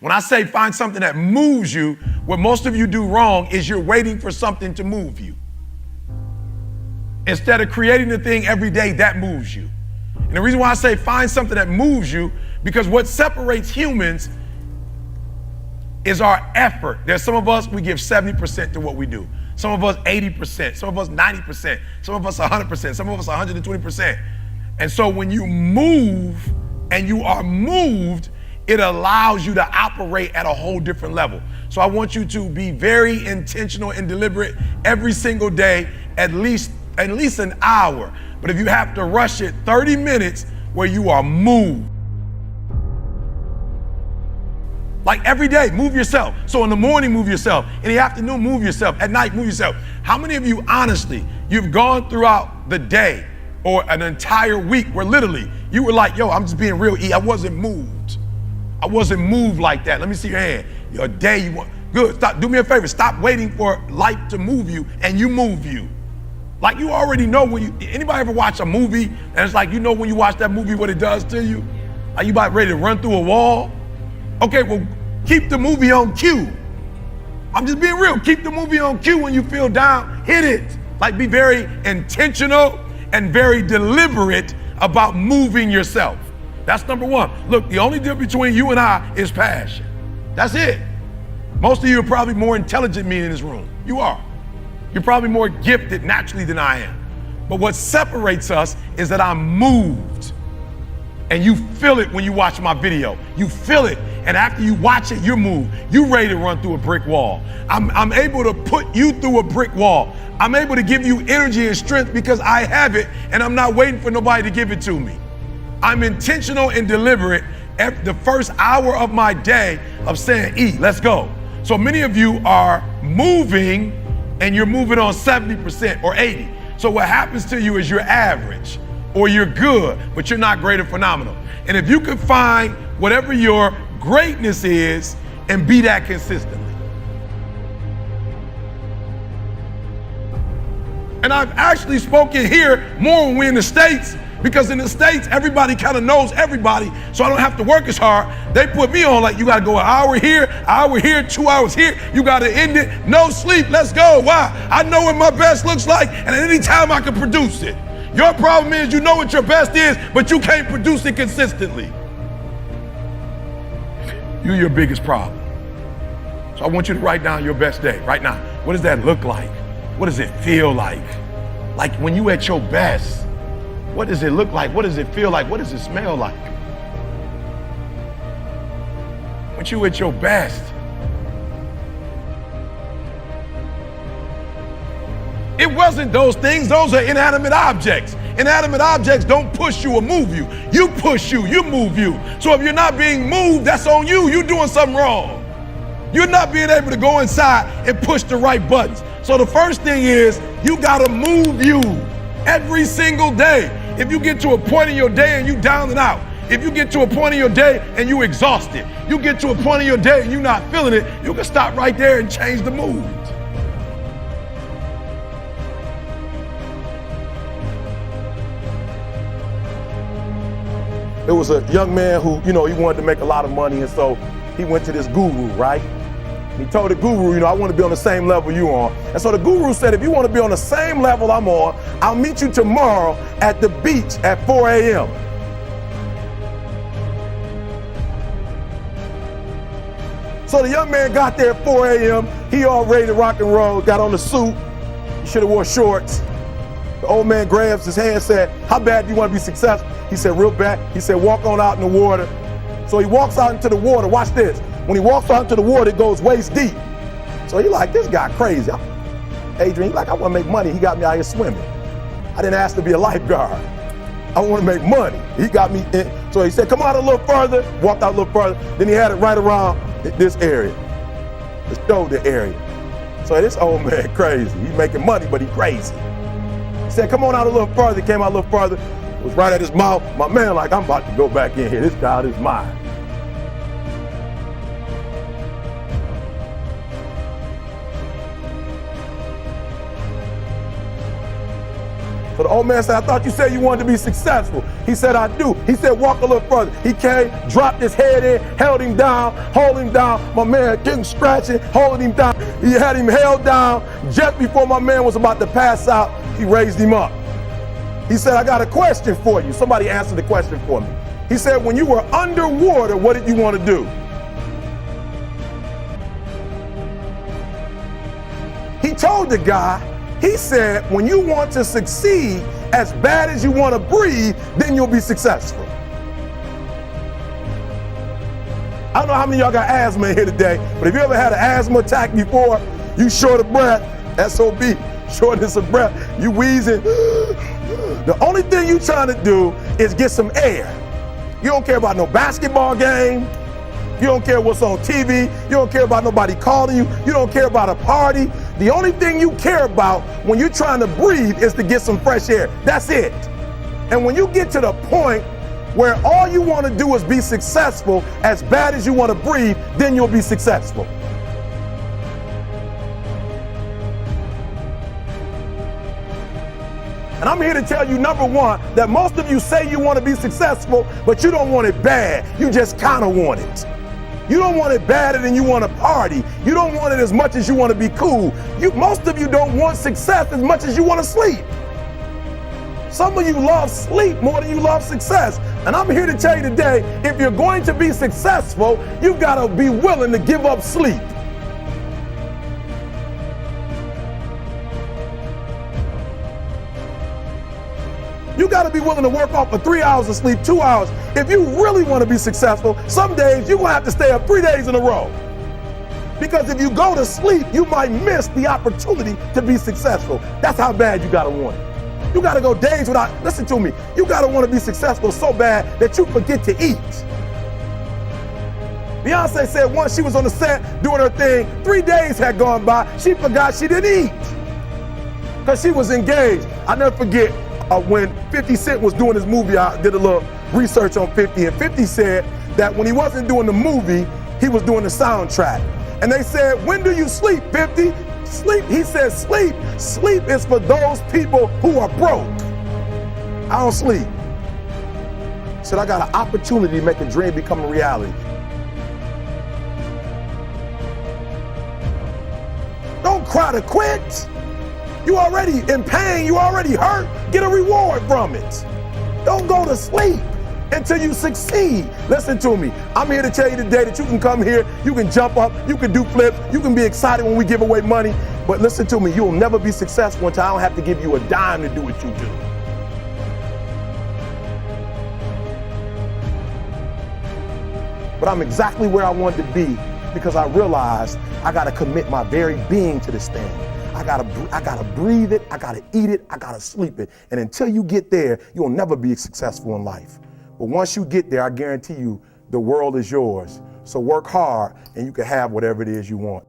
When I say find something that moves you, what most of you do wrong is you're waiting for something to move you. Instead of creating the thing every day that moves you. And the reason why I say find something that moves you, because what separates humans is our effort. There's some of us, we give 70% to what we do. Some of us 80%, some of us 90%, some of us 100%, some of us 120%. And so when you move and you are moved, it allows you to operate at a whole different level. So I want you to be very intentional and deliberate every single day, at least an hour. But if you have to rush it, 30 minutes where you are moved. Like every day, move yourself. So in the morning, move yourself. In the afternoon, move yourself. At night, move yourself. How many of you, honestly, you've gone throughout the day or an entire week where literally you were like, yo, I'm just being real, I wasn't moved. I wasn't moved like that. Let me see your hand. Your day, you want, good, stop, do me a favor. Stop waiting for life to move you and you move you. Like you already know anybody ever watch a movie and it's like, you know when you watch that movie what it does to you? Are you about ready to run through a wall? Okay, well, keep the movie on cue. I'm just being real. Keep the movie on cue when you feel down, hit it. Like be very intentional and very deliberate about moving yourself. That's number one. Look, the only difference between you and I is passion. That's it. Most of you are probably more intelligent than me in this room. You are. You're probably more gifted naturally than I am. But what separates us is that I'm moved. And you feel it when you watch my video. You feel it. And after you watch it, you're moved. You're ready to run through a brick wall. I'm able to put you through a brick wall. I'm able to give you energy and strength because I have it and I'm not waiting for nobody to give it to me. I'm intentional and deliberate at the first hour of my day of saying, let's go. So many of you are moving and you're moving on 70% or 80. So what happens to you is you're average or you're good, but you're not great or phenomenal. And if you can find whatever your greatness is and be that consistently. And I've actually spoken here more when we're in the States, because in the States, everybody kind of knows everybody, so I don't have to work as hard. They put me on like, you gotta go an hour here, 2 hours here, you gotta end it, no sleep, let's go. Why? I know what my best looks like, and at any time I can produce it. Your problem is you know what your best is, but you can't produce it consistently. You're your biggest problem. So I want you to write down your best day right now. What does that look like? What does it feel like? Like when you at your best, what does it look like? What does it feel like? What does it smell like? When you at your best. It wasn't those things, those are inanimate objects. Inanimate objects don't push you or move you. You push you, you move you. So if you're not being moved, that's on you. You're doing something wrong. You're not being able to go inside and push the right buttons. So the first thing is you gotta move you every single day. If you get to a point in your day and you down and out, if you get to a point in your day and you exhausted, you get to a point in your day and you're not feeling it, you can stop right there and change the mood. There was a young man who, he wanted to make a lot of money, and so he went to this guru, right? He told the guru, I want to be on the same level you on. And so the guru said, if you want to be on the same level I'm on, I'll meet you tomorrow at the beach at 4 a.m. So the young man got there at 4 a.m. He all ready to rock and roll, got on the suit. He should have wore shorts. The old man grabs his hand and said, how bad do you want to be successful? He said, real bad. He said, walk on out in the water. So he walks out into the water. Watch this. When he walks out into the water, it goes waist deep. So he like, this guy crazy. Adrian, he like, I want to make money. He got me out here swimming. I didn't ask to be a lifeguard. I want to make money. He got me in. So he said, come out a little further. Walked out a little further. Then he had it right around this area, the shoulder area. So this old man crazy. He's making money, but he crazy. He said, come on out a little further. He came out a little further. It was right at his mouth. My man like, I'm about to go back in here. This guy is mine. So So the old man said, I thought you said you wanted to be successful. He said, I do. He said, walk a little further. He came, dropped his head in, held him down, hold him down. My man getting scratching, holding him down. He had him held down. Just before my man was about to pass out, he raised him up. He said, I got a question for you. Somebody answered the question for me. He said, when you were underwater, what did you want to do? He told the guy, he said, when you want to succeed as bad as you want to breathe, then you'll be successful. I don't know how many of y'all got asthma in here today, but if you ever had an asthma attack before, you short of breath, SOB, shortness of breath, you wheezing. The only thing you trying to do is get some air. You don't care about no basketball game. You don't care what's on TV. You don't care about nobody calling you. You don't care about a party. The only thing you care about when you're trying to breathe is to get some fresh air. That's it. And when you get to the point where all you want to do is be successful as bad as you want to breathe, then you'll be successful. And I'm here to tell you, number one, that most of you say you want to be successful, but you don't want it bad. You just kind of want it. You don't want it badder than you want to party. You don't want it as much as you want to be cool. Most of you don't want success as much as you want to sleep. Some of you love sleep more than you love success. And I'm here to tell you today, if you're going to be successful, you've got to be willing to give up sleep. You got to be willing to work off for 3 hours of sleep, 2 hours. If you really want to be successful, some days you're going to have to stay up 3 days in a row. Because if you go to sleep, you might miss the opportunity to be successful. That's how bad you got to want it. You got to go days without, listen to me, you got to want to be successful so bad that you forget to eat. Beyonce said once she was on the set doing her thing, 3 days had gone by, she forgot she didn't eat. Because she was engaged. I never forget, when 50 Cent was doing his movie, I did a little research on 50, and 50 said that when he wasn't doing the movie, he was doing the soundtrack. And they said, when do you sleep, 50? Sleep, he said, sleep is for those people who are broke. I don't sleep. He said, I got an opportunity to make a dream become a reality. Don't cry to quit. You already in pain, you already hurt, get a reward from it. Don't go to sleep until you succeed. Listen to me, I'm here to tell you today that you can come here, you can jump up, you can do flips, you can be excited when we give away money, but listen to me, you'll never be successful until I don't have to give you a dime to do what you do. But I'm exactly where I wanted to be because I realized I gotta commit my very being to this thing. I gotta breathe it, I gotta eat it, I gotta sleep it. And until you get there, you'll never be successful in life. But once you get there, I guarantee you, the world is yours. So work hard and you can have whatever it is you want.